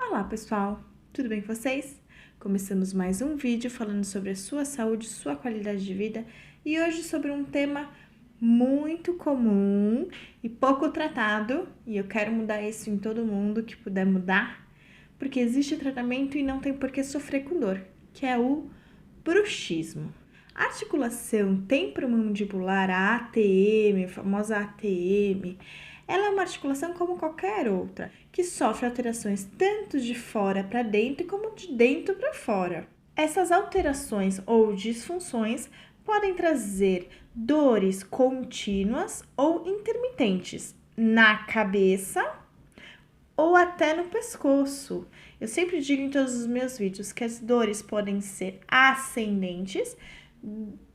Olá pessoal, tudo bem com vocês? Começamos mais um vídeo falando sobre a sua saúde, sua qualidade de vida e hoje sobre um tema muito comum e pouco tratado e eu quero mudar isso em todo mundo que puder mudar, porque existe tratamento e não tem por que sofrer com dor, que é o bruxismo. A articulação temporomandibular, a ATM, a famosa ATM, ela é uma articulação como qualquer outra, que sofre alterações tanto de fora para dentro como de dentro para fora. Essas alterações ou disfunções podem trazer dores contínuas ou intermitentes na cabeça ou até no pescoço. Eu sempre digo em todos os meus vídeos que as dores podem ser ascendentes,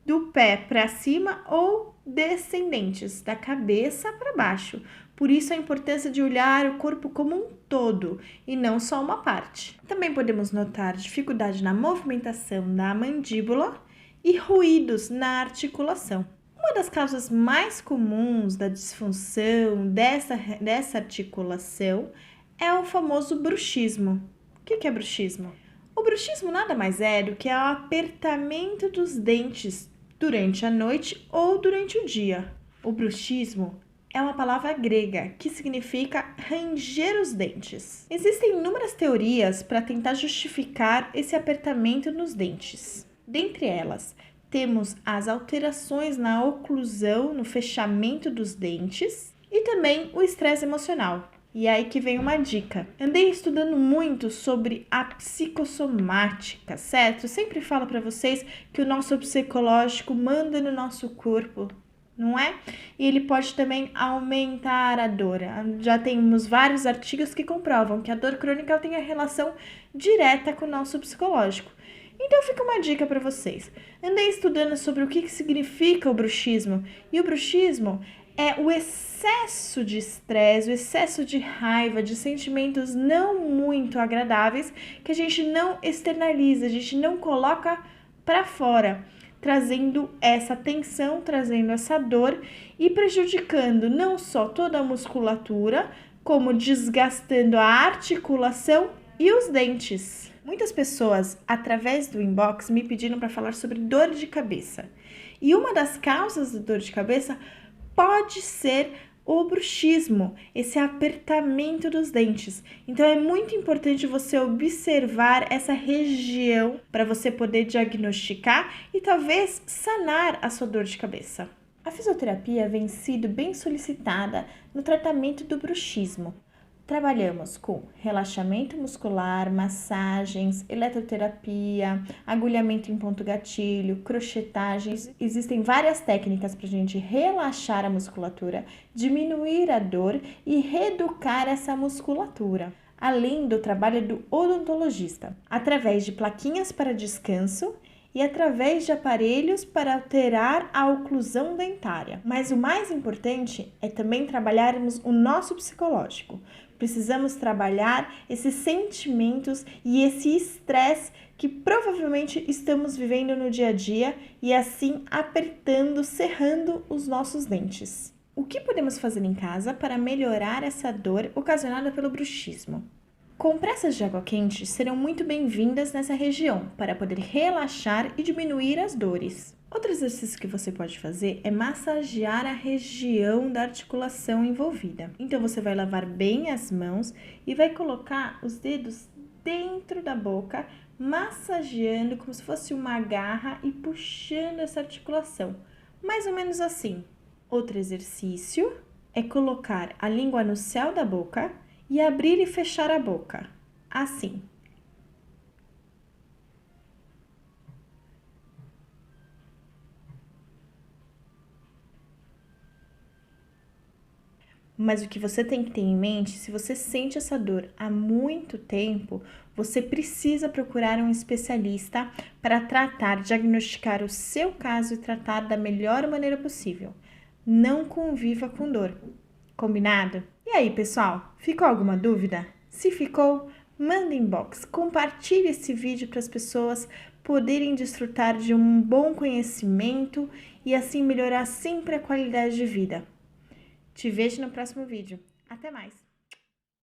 do pé para cima ou descendentes, da cabeça para baixo. Por isso a importância de olhar o corpo como um todo e não só uma parte. Também podemos notar dificuldade na movimentação da mandíbula e ruídos na articulação. Uma das causas mais comuns da disfunção dessa articulação é o famoso bruxismo. O que é bruxismo? O bruxismo nada mais é do que o apertamento dos dentes durante a noite ou durante o dia. O bruxismo é uma palavra grega que significa ranger os dentes. Existem inúmeras teorias para tentar justificar esse apertamento nos dentes. Dentre elas, temos as alterações na oclusão, no fechamento dos dentes e também o estresse emocional. E aí que vem uma dica. Andei estudando muito sobre a psicossomática, certo? Eu sempre falo para vocês que o nosso psicológico manda no nosso corpo, não é? E ele pode também aumentar a dor. Já temos vários artigos que comprovam que a dor crônica tem a relação direta com o nosso psicológico. Então fica uma dica para vocês. Andei estudando sobre o que significa o bruxismo. E o bruxismo é o excesso de estresse, o excesso de raiva, de sentimentos não muito agradáveis que a gente não externaliza, a gente não coloca para fora, trazendo essa tensão, trazendo essa dor e prejudicando não só toda a musculatura, como desgastando a articulação e os dentes. Muitas pessoas, através do inbox, me pediram para falar sobre dor de cabeça. E uma das causas da dor de cabeça pode ser o bruxismo, esse apertamento dos dentes. Então é muito importante você observar essa região para você poder diagnosticar e talvez sanar a sua dor de cabeça. A fisioterapia vem sido bem solicitada no tratamento do bruxismo. Trabalhamos com relaxamento muscular, massagens, eletroterapia, agulhamento em ponto gatilho, crochetagem. Existem várias técnicas para a gente relaxar a musculatura, diminuir a dor e reeducar essa musculatura. Além do trabalho do odontologista, através de plaquinhas para descanso e através de aparelhos para alterar a oclusão dentária. Mas o mais importante é também trabalharmos o nosso psicológico. Precisamos trabalhar esses sentimentos e esse estresse que provavelmente estamos vivendo no dia a dia e assim apertando, cerrando os nossos dentes. O que podemos fazer em casa para melhorar essa dor ocasionada pelo bruxismo? Compressas de água quente serão muito bem-vindas nessa região para poder relaxar e diminuir as dores. Outro exercício que você pode fazer é massagear a região da articulação envolvida. Então você vai lavar bem as mãos e vai colocar os dedos dentro da boca, massageando como se fosse uma garra e puxando essa articulação, mais ou menos assim. Outro exercício é colocar a língua no céu da boca e abrir e fechar a boca, assim. Mas o que você tem que ter em mente, se você sente essa dor há muito tempo, você precisa procurar um especialista para tratar, diagnosticar o seu caso e tratar da melhor maneira possível. Não conviva com dor. Combinado? E aí, pessoal, ficou alguma dúvida? Se ficou, manda inbox, compartilhe esse vídeo para as pessoas poderem desfrutar de um bom conhecimento e assim melhorar sempre a qualidade de vida. Te vejo no próximo vídeo. Até mais!